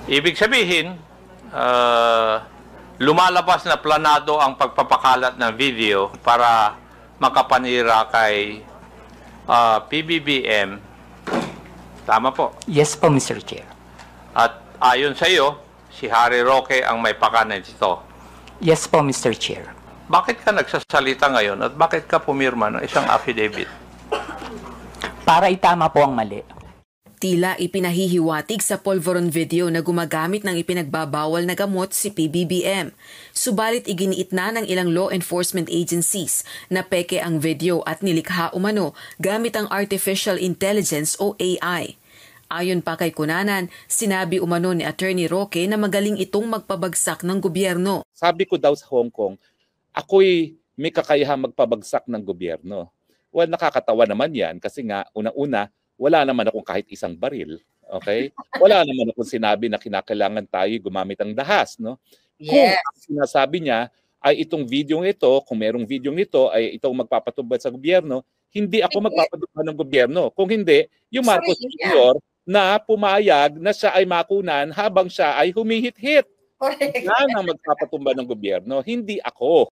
Ibig sabihin, lumalabas na planado ang pagpapakalat ng video para makapanira kay PBBM. Tama po. Yes po, Mr. Chair. At ayon sa iyo, si Harry Roque ang may pakanan nito. Yes po, Mr. Chair. Bakit ka nagsasalita ngayon at bakit ka pumirma ng isang affidavit? Para itama po ang mali. Tila ipinahihiwatig sa polvoron video na gumagamit ng ipinagbabawal na gamot si PBBM. Subalit iginiit na ng ilang law enforcement agencies na peke ang video at nilikha umano gamit ang artificial intelligence o AI. Ayon pa kay Cunanan, sinabi umano ni Attorney Roque na magaling itong magpabagsak ng gobyerno. Sabi ko daw sa Hong Kong, ako'y may kakayahang magpabagsak ng gobyerno. Well, nakakatawa naman yan kasi nga, una-una, wala naman akong kahit isang baril. Okay? Wala naman akong sinabi na kinakailangan tayo gumamit ang dahas. No? Yes. Kung ang sinasabi niya ay itong video ito, kung merong video ito, ay itong magpapatubad sa gobyerno, hindi ako magpapatubad ng gobyerno. Kung hindi, yung Marcos Jr. na pumayag na siya ay makunan habang siya ay humihit-hit. Yan ang magpapatumba ng gobyerno, hindi ako.